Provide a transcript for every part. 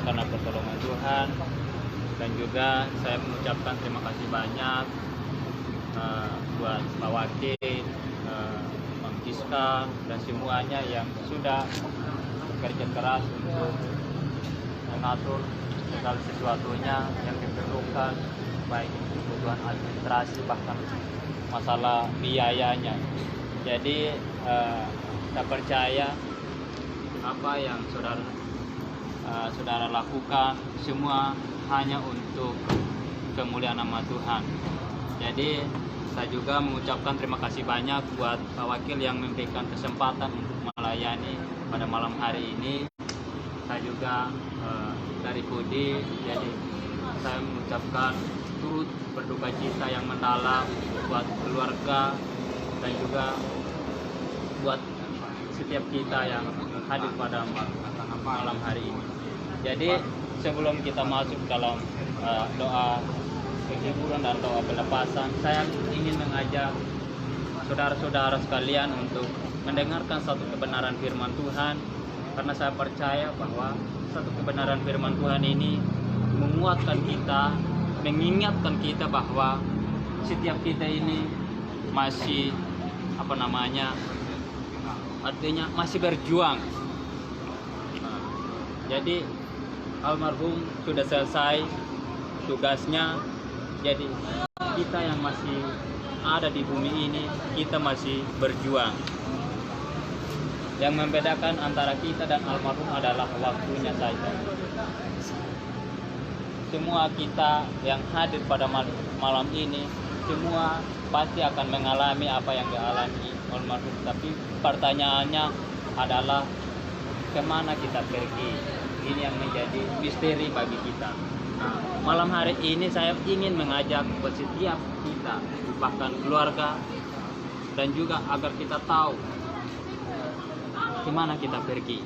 karena pertolongan Tuhan. Dan juga saya mengucapkan terima kasih banyak buat Pak Wakil, Bang Giska, dan semuanya yang sudah bekerja keras untuk mengatur segala sesuatunya yang diperlukan, baik kebutuhan administrasi bahkan masalah biayanya. Jadi saya percaya apa yang saudara lakukan semua hanya untuk kemuliaan nama Tuhan. Jadi saya juga mengucapkan terima kasih banyak buat Pak Wakil yang memberikan kesempatan untuk melayani pada malam hari ini. Saya juga dari Kudi, jadi saya mengucapkan turut berduka cita yang mendalam buat keluarga dan juga buat setiap kita yang hadir pada malam hari ini. Jadi sebelum kita masuk dalam doa penghiburan dan doa pelepasan, saya ingin mengajak saudara-saudara sekalian untuk mendengarkan satu kebenaran firman Tuhan, karena saya percaya bahwa satu kebenaran firman Tuhan ini menguatkan kita, mengingatkan kita bahwa setiap kita ini masih artinya masih berjuang. Jadi almarhum sudah selesai tugasnya, jadi kita yang masih ada di bumi ini, kita masih berjuang. Yang membedakan antara kita dan almarhum adalah waktunya saja. Semua kita yang hadir pada malam ini, semua pasti akan mengalami apa yang dialami almarhum. Tapi pertanyaannya adalah kemana kita pergi? Ini yang menjadi misteri bagi kita. Nah, malam hari ini saya ingin mengajak buat setiap kita, bahkan keluarga, dan juga agar kita tahu kemana kita pergi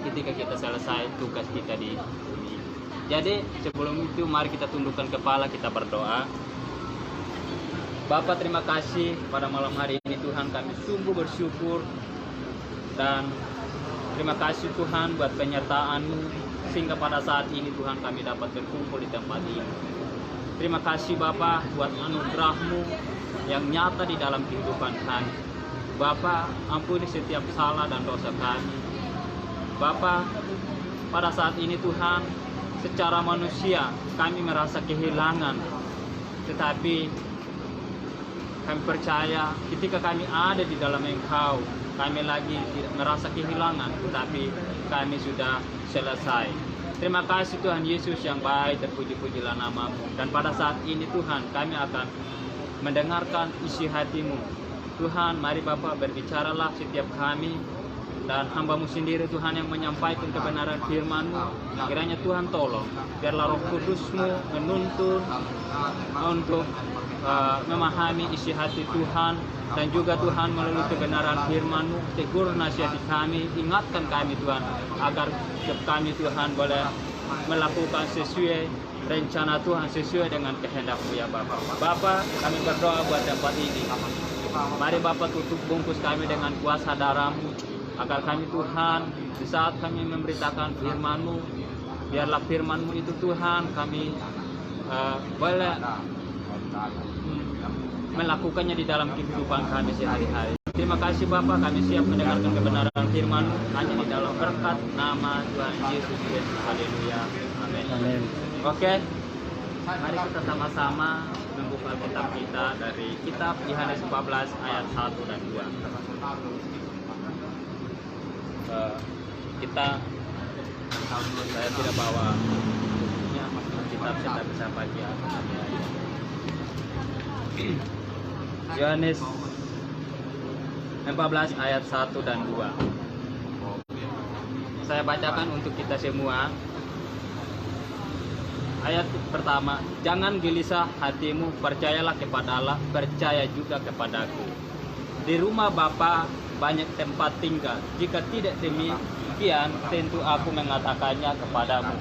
ketika kita selesai tugas kita di bumi. Jadi sebelum itu mari kita tundukkan kepala, kita berdoa. Bapa, terima kasih pada malam hari ini Tuhan, kami sungguh bersyukur dan terima kasih Tuhan buat penyertaan-Mu sehingga pada saat ini Tuhan kami dapat berkumpul di tempat ini. Terima kasih Bapa buat anugerah-Mu yang nyata di dalam kehidupan kami. Bapa, ampuni setiap salah dan dosa kami. Bapa, pada saat ini Tuhan, secara manusia kami merasa kehilangan, tetapi kami percaya ketika kami ada di dalam Engkau, kami lagi tidak merasa kehilangan, tetapi kami sudah selesai. Terima kasih Tuhan Yesus yang baik, terpuji-pujilah nama-Mu. Dan pada saat ini Tuhan, kami akan mendengarkan isi hati-Mu. Tuhan, mari Bapa berbicaralah setiap kami, dan hamba-Mu sendiri Tuhan yang menyampaikan kebenaran firman-Mu. Kiranya Tuhan tolong, biarlah Roh Kudus-Mu menuntun untuk memahami isi hati Tuhan, dan juga Tuhan melalui kebenaran firman-Mu tegur nasihati kami, ingatkan kami Tuhan, agar kami Tuhan boleh melakukan sesuai rencana Tuhan, sesuai dengan kehendak-Mu ya Bapa. Bapa, kami berdoa buat tempat ini. Mari Bapa tutup bungkus kami dengan kuasa darah-Mu, agar kami Tuhan di saat kami memberitakan firman-Mu, biarlah firman-Mu itu Tuhan kami boleh melakukannya di dalam kehidupan kami sehari-hari. Terima kasih Bapa, kami siap mendengarkan kebenaran firman hanya di dalam berkat nama Tuhan Yesus Kristus. Haleluya. Amin. Amin. Oke, mari kita sama-sama membuka kitab kita dari kitab Yohanes 14 ayat 1 dan 2. Saya tidak bawa kitab, saya bisa baca. Yohanes 14 ayat 1 dan 2. Saya bacakan untuk kita semua. Ayat pertama, jangan gelisah hatimu, percayalah kepada Allah, percaya juga kepadaku. Di rumah Bapa banyak tempat tinggal. Jika tidak demikian, tentu aku mengatakannya kepadamu.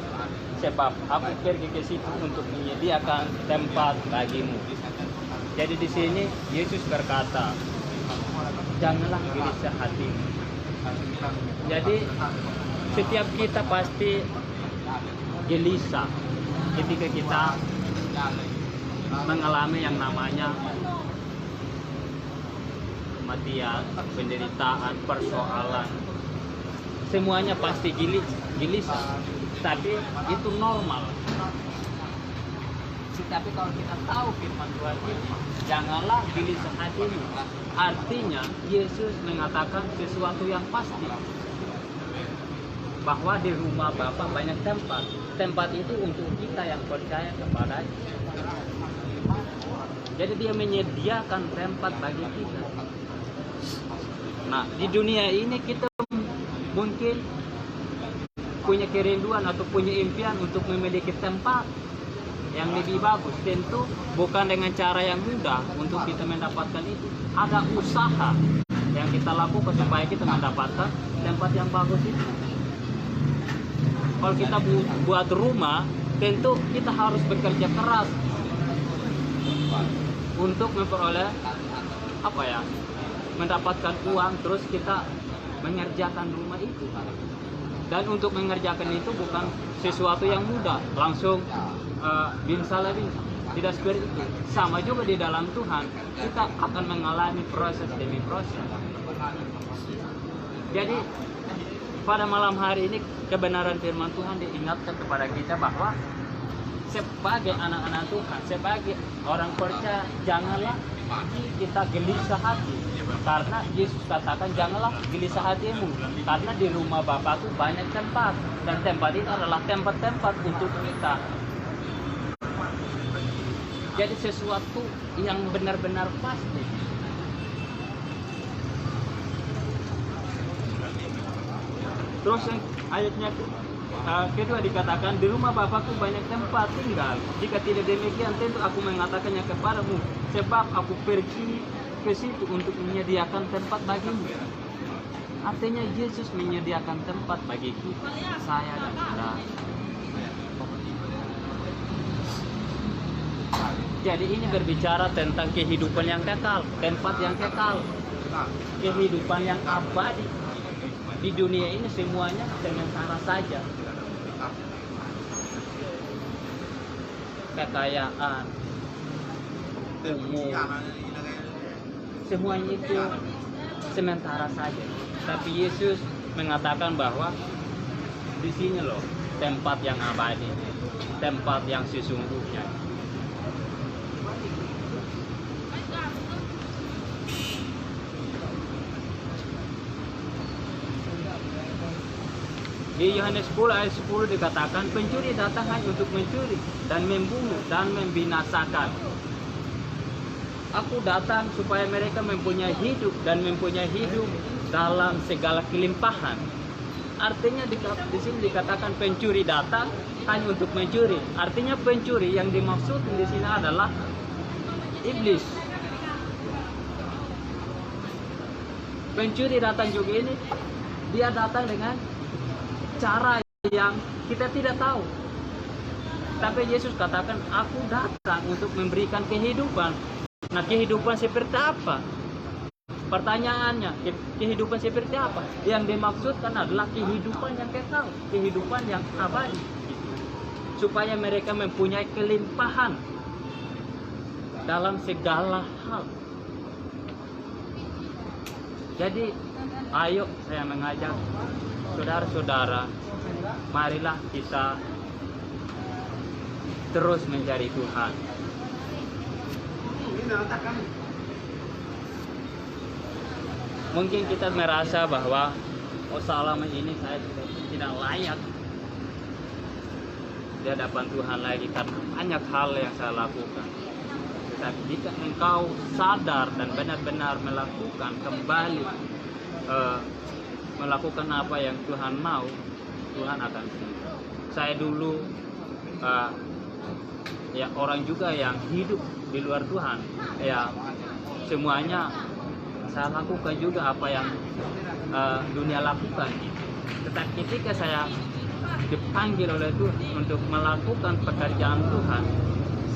Sebab aku pergi ke situ untuk menyediakan tempat bagimu. Jadi di sini Yesus berkata, janganlah gelisah hatimu. Jadi Setiap kita pasti gelisah ketika kita mengalami yang namanya kematian, penderitaan, persoalan. Semuanya pasti gelisah. Tapi itu normal. Tapi kalau kita tahu firman Tuhan ini, janganlah gelisah hatimu. Artinya Yesus mengatakan sesuatu yang pasti, bahwa di rumah Bapa banyak tempat. Tempat itu untuk kita yang percaya kepada-Nya. Jadi Dia menyediakan tempat bagi kita. Nah, di dunia ini kita mungkin punya kerinduan atau punya impian untuk memiliki tempat yang lebih bagus. Tentu bukan dengan cara yang mudah untuk kita mendapatkan itu. Ada usaha yang kita lakukan supaya kita mendapatkan tempat yang bagus itu. Kalau kita buat rumah, tentu kita harus bekerja keras untuk memperoleh mendapatkan uang, terus kita mengerjakan rumah itu. Dan untuk mengerjakan itu bukan sesuatu yang mudah, langsung binsala. Tidak seperti itu. Sama juga di dalam Tuhan, kita akan mengalami proses demi proses. Jadi pada malam hari ini kebenaran firman Tuhan diingatkan kepada kita bahwa sebagai anak-anak Tuhan, sebagai orang percaya, janganlah kita gelisah hati. Karena Yesus katakan janganlah gelisah hatimu, karena di rumah Bapakku banyak tempat, dan tempat itu adalah tempat-tempat untuk kita. Jadi sesuatu yang benar-benar pasti. Terus yang ayatnya kedua dikatakan, di rumah Bapakku banyak tempat tinggal. Jika tidak demikian, tentu aku mengatakannya kepadamu, sebab aku pergi ke situ untuk menyediakan tempat bagimu. Artinya Yesus menyediakan tempat bagi kita, saya dan saudara. Jadi ini berbicara tentang kehidupan yang kekal, tempat yang kekal, kehidupan yang abadi. Di dunia ini semuanya sementara saja. Kekayaan, umur, semuanya itu sementara saja. Tapi Yesus mengatakan bahwa di sini loh tempat yang abadi, tempat yang sesungguhnya. Di Yohanes 10 ayat 10 dikatakan, pencuri datang hanya untuk mencuri dan membunuh dan membinasakan. Aku datang supaya mereka mempunyai hidup dan mempunyai hidup dalam segala kelimpahan. Artinya di sini dikatakan pencuri datang hanya untuk mencuri. Artinya pencuri yang dimaksud di sini adalah iblis. Pencuri datang juga ini, dia datang dengan cara yang kita tidak tahu. Tapi Yesus katakan, aku datang untuk memberikan kehidupan. Nah, kehidupan seperti apa? Pertanyaannya, kehidupan seperti apa? Yang dimaksudkan adalah kehidupan yang kekal, kehidupan yang abadi. Supaya mereka mempunyai kelimpahan dalam segala hal. Jadi, ayo saya mengajak saudara-saudara, marilah kita terus mencari Tuhan. Mungkin kita merasa bahwa selama ini saya tidak layak di hadapan Tuhan lagi karena banyak hal yang saya lakukan. Tetapi jika engkau sadar dan benar-benar melakukan kembali, melakukan apa yang Tuhan mau, Tuhan akan beri. Saya dulu ya orang juga yang hidup di luar Tuhan, ya semuanya saya lakukan juga apa yang dunia lakukan. Tetapi ketika saya dipanggil oleh Tuhan untuk melakukan pekerjaan Tuhan,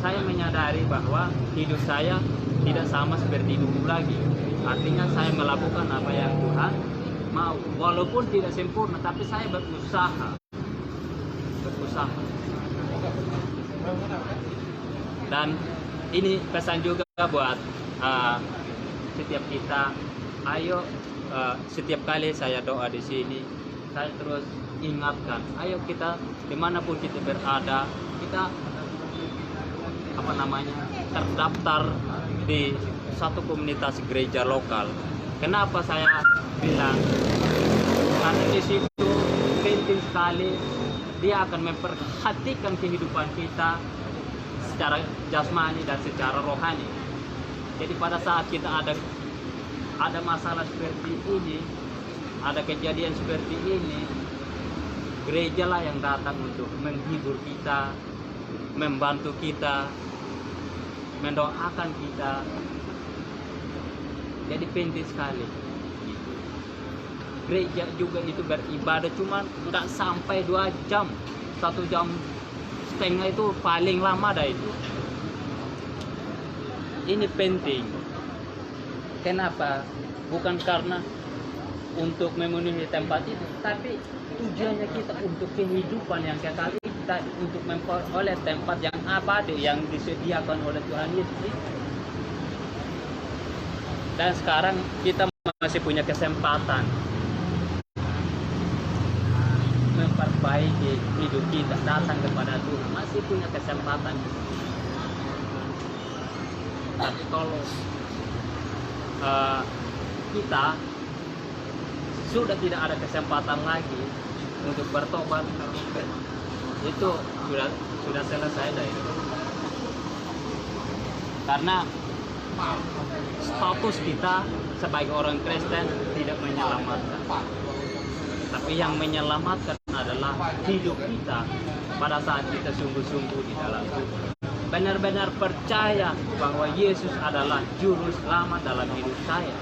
saya menyadari bahwa hidup saya tidak sama seperti dulu lagi. Artinya saya melakukan apa yang Tuhan mau, walaupun tidak sempurna, tapi saya berusaha. Dan ini pesan juga buat setiap kita. Ayo, setiap kali saya doa di sini, saya terus ingatkan, ayo kita dimanapun kita berada, kita terdaftar di satu komunitas gereja lokal. Kenapa saya bilang? Karena di situ penting sekali, dia akan memperhatikan kehidupan kita secara jasmani dan secara rohani. Jadi pada saat kita ada masalah seperti ini, ada kejadian seperti ini, gerejalah yang datang untuk menghibur kita, membantu kita, mendoakan kita. Jadi penting sekali. Gereja juga itu beribadah cuma nggak sampai 2 jam, 1 jam setengah itu paling lama dah itu. Ini penting. Kenapa? Bukan karena untuk memenuhi tempat itu, tapi tujuannya kita untuk kehidupan yang kekal kita, untuk memperoleh tempat yang abadi yang disediakan oleh Tuhan Yesus. Dan sekarang kita masih punya kesempatan memperbaiki hidup kita, datang kepada Tuhan, masih punya kesempatan. Tapi kalau kita sudah tidak ada kesempatan lagi untuk bertobat, itu sudah selesai dari itu. Karena status kita sebagai orang Kristen tidak menyelamatkan, tapi yang menyelamatkan adalah hidup kita pada saat kita sungguh-sungguh di dalam Tuhan, benar-benar percaya bahwa Yesus adalah juru selamat dalam hidup saya.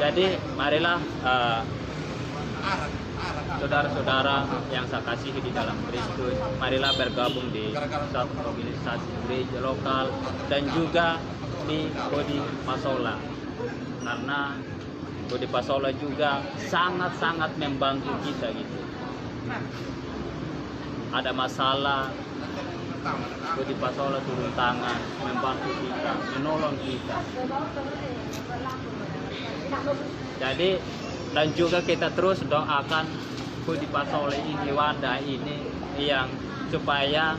Jadi marilah saudara-saudara yang saya kasihi di dalam Kristus, marilah bergabung di satu organisasi gereja lokal dan juga di Kodi Pasola, karena Kodi Pasola juga sangat-sangat membantu kita gitu. Ada masalah, Kodi Pasola turun tangan, membantu kita, menolong kita. Jadi dan juga kita terus doakan Kodi Pasola ini, wadah ini, yang supaya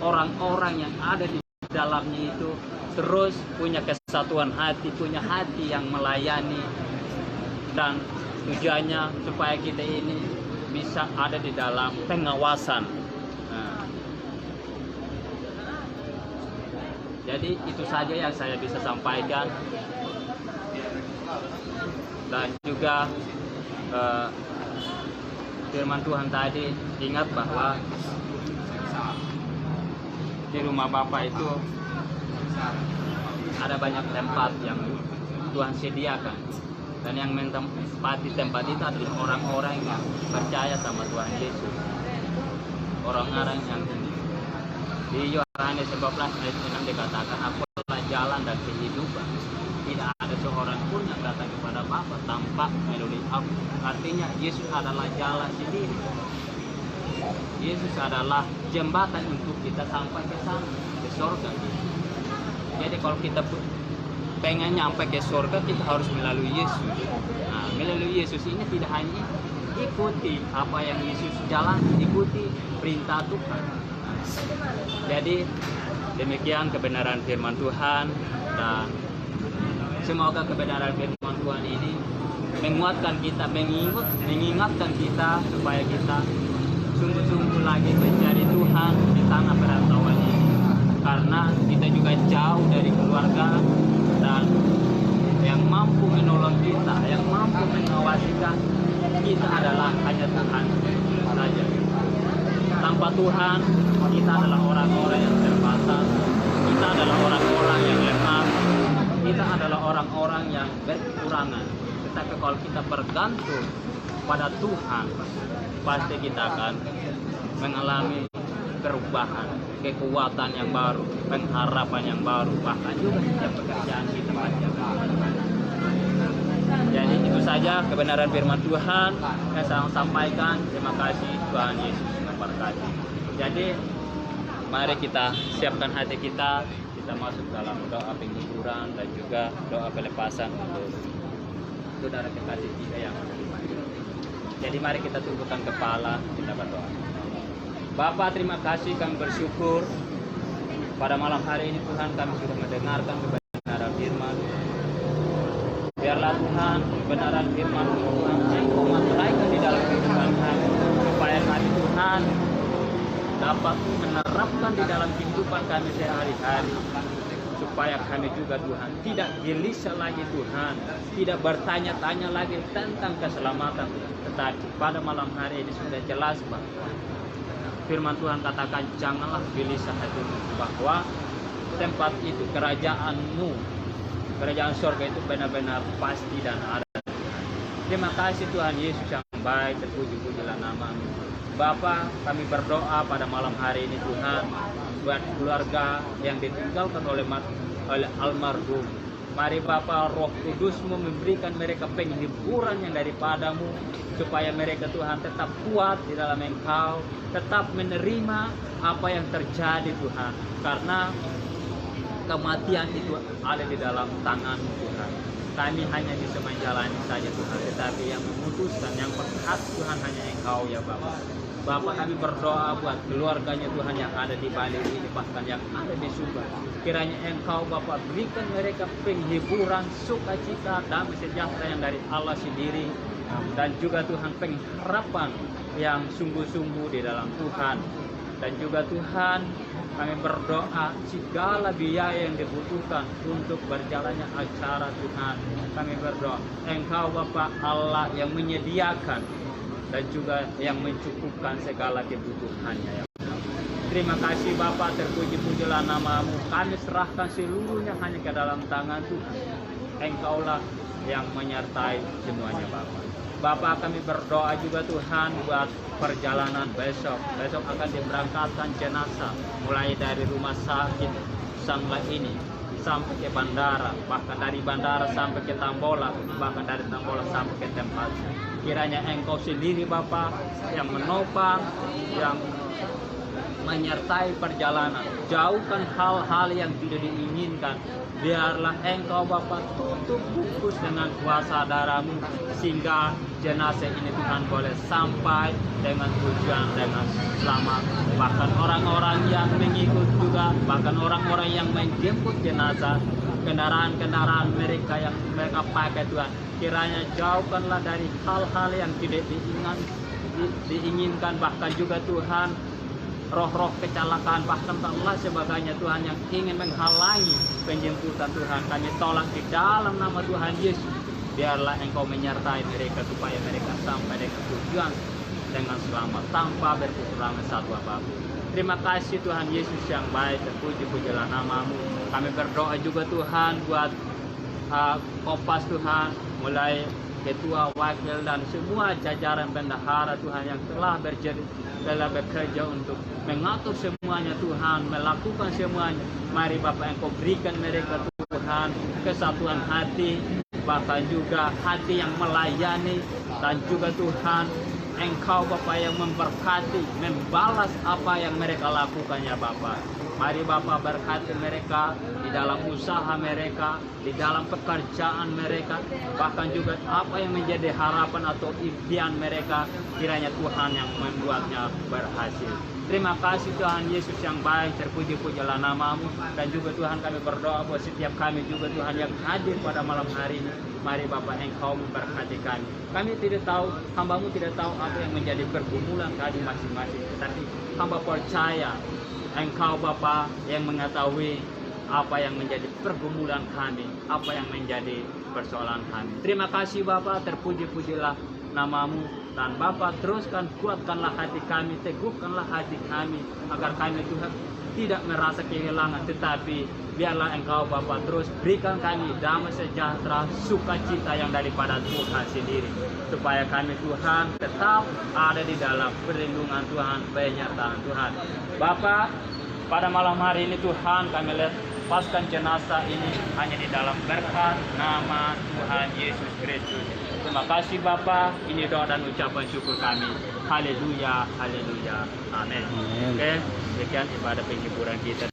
orang-orang yang ada di dalamnya itu terus punya kesatuan hati, punya hati yang melayani, dan tujuannya supaya kita ini bisa ada di dalam pengawasan. Nah, jadi itu saja yang saya bisa sampaikan. Dan juga firman Tuhan tadi, ingat bahwa di rumah Bapa itu ada banyak tempat yang Tuhan sediakan, dan yang menempati tempat itu adalah orang-orang yang percaya sama Tuhan Yesus, orang-orang yang di Yohanes 14 ayat 6 dikatakan, akulah jalan dan kehidupan, tidak ada seorang pun yang datang kepada Bapa tanpa melalui aku. Artinya Yesus adalah jalan sendiri. Yesus adalah jembatan untuk kita sampai ke sana, ke surga. Jadi kalau kita pengen nyampe ke surga, kita harus melalui Yesus. Nah, melalui Yesus ini tidak hanya ikuti apa yang Yesus jalan, ikuti perintah Tuhan. Jadi demikian kebenaran firman Tuhan, dan semoga kebenaran firman Tuhan ini menguatkan kita, mengingatkan kita supaya kita sungguh-sungguh lagi mencari Tuhan di tanah perantauan ini, karena kita juga jauh dari keluarga, dan yang mampu menolong kita, yang mampu mengawasi kita adalah hanya Tuhan saja. Tanpa Tuhan, kita adalah orang-orang yang terbatas, kita adalah orang-orang yang lemah, kita adalah orang-orang yang berkekurangan. Tetapi kalau kita bergantung pada Tuhan, pasti kita akan mengalami perubahan, kekuatan yang baru, pengharapan yang baru, bahkan juga setiap pekerjaan kita panjang. Jadi itu saja kebenaran firman Tuhan yang saya sampaikan. Terima kasih, Tuhan Yesus memberkati. Jadi mari kita siapkan hati kita, kita masuk dalam doa penghiburan dan juga doa pelepasan untuk saudara kekasih kita yang ada di mana. Jadi mari kita tundukkan kepala, kita berdoa. Bapa, terima kasih, kami bersyukur pada malam hari ini Tuhan kami sudah mendengarkan kebenaran firman. Biarlah Tuhan kebenaran firman Tuhan Engkau meteraikan di dalam kehidupan kami, supaya kami Tuhan dapat menerapkan di dalam kehidupan kami sehari-hari, supaya kami juga Tuhan tidak gelisah lagi Tuhan, tidak bertanya-tanya lagi tentang keselamatan, tetapi pada malam hari ini sudah jelas bahwa firman Tuhan katakan janganlah gelisah hatimu, bahwa tempat itu kerajaan-Mu, kerajaan surga itu benar-benar pasti dan ada. Terima kasih Tuhan Yesus yang baik, terpuji-pujilah nama-Mu. Bapa, kami berdoa pada malam hari ini Tuhan buat keluarga yang ditinggalkan oleh almarhum. Mari Bapa, Roh Kudus-Mu memberikan mereka penghiburan yang daripada-Mu, supaya mereka Tuhan tetap kuat di dalam Engkau, tetap menerima apa yang terjadi Tuhan, karena kematian itu ada di dalam tangan Tuhan. Kami hanya bisa menjalani saja Tuhan, tetapi yang memutuskan, yang berhak Tuhan hanya Engkau ya Bapa. Bapak, kami berdoa buat keluarganya Tuhan yang ada di Bali ini, bahkan yang ada di Sumba. Kiranya Engkau Bapak berikan mereka penghiburan, sukacita, damai sejahtera yang dari Allah sendiri, dan juga Tuhan pengharapan yang sungguh-sungguh di dalam Tuhan. Dan juga Tuhan, kami berdoa segala biaya yang dibutuhkan untuk berjalannya acara Tuhan. Kami berdoa Engkau Bapak Allah yang menyediakan dan juga yang mencukupkan segala kebutuhannya ya. Terima kasih Bapak, terpuji-pujilah nama-Mu. Kami serahkan seluruhnya hanya ke dalam tangan Tuhan. Engkaulah yang menyertai semuanya Bapak. Bapak, kami berdoa juga Tuhan buat perjalanan besok. Besok akan diberangkatkan jenazah mulai dari rumah sakit Sangla ini sampai ke bandara, bahkan dari bandara sampai ke Tambola, bahkan dari Tambola sampai ke tempatnya. Kiranya Engkau sendiri Bapak yang menopang, yang menyertai perjalanan. Jauhkan hal-hal yang tidak diinginkan. Biarlah Engkau Bapak tutup bungkus dengan kuasa darah-Mu, sehingga jenazah ini Tuhan boleh sampai dengan tujuan dengan selamat. Bahkan orang-orang yang mengikut juga, bahkan orang-orang yang menjemput jenazah, kendaraan-kendaraan mereka yang mereka pakai Tuhan, kiranya jauhkanlah dari hal-hal yang tidak diinginkan, bahkan juga Tuhan roh-roh kecelakaan, bahkan Allah sebagainya Tuhan yang ingin menghalangi penjemputan Tuhan. Kami tolak di dalam nama Tuhan Yesus. Biarlah Engkau menyertai mereka supaya mereka sampai dengan tujuan dengan selamat tanpa berkekurangan satu apapun. Terima kasih Tuhan Yesus yang baik, terpuji-pujilah nama-Mu. Kami berdoa juga Tuhan buat Kompas Tuhan, mulai ketua, wakil, dan semua jajaran bendahara Tuhan yang telah bekerja untuk mengatur semuanya Tuhan, melakukan semuanya. Mari Bapak Engkau berikan mereka Tuhan kesatuan hati, bahkan juga hati yang melayani, dan juga Tuhan Engkau Bapak yang memberkati, membalas apa yang mereka lakukan ya Bapak. Mari Bapak berkati mereka di dalam usaha mereka, di dalam pekerjaan mereka, bahkan juga apa yang menjadi harapan atau impian mereka, kiranya Tuhan yang membuatnya berhasil. Terima kasih Tuhan Yesus yang baik, terpuji-pujilah nama-Mu. Dan juga Tuhan kami berdoa buat setiap kami juga Tuhan yang hadir pada malam hari ini. Mari Bapak Engkau memberkati kami. Kami tidak tahu, hamba-Mu tidak tahu apa yang menjadi pergumulan kami masing-masing, tetapi hamba percaya Engkau Bapa yang mengetahui apa yang menjadi pergumulan kami, apa yang menjadi persoalan kami. Terima kasih Bapa, terpuji-pujilah nama-Mu. Dan Bapa teruskan kuatkanlah hati kami, teguhkanlah hati kami, agar kami Tuhan tidak merasa kehilangan, tetapi biarlah Engkau Bapa terus berikan kami damai sejahtera, sukacita yang daripada Tuhan sendiri, supaya kami Tuhan tetap ada di dalam perlindungan Tuhan, penyertaan Tuhan. Bapa, pada malam hari ini Tuhan kami lepaskan jenazah ini hanya di dalam berkat nama Tuhan Yesus Kristus. Terima kasih Bapa, ini doa dan ucapan syukur kami. Haleluya, haleluya, amin. Oke, sekian ibadah penghiburan kita.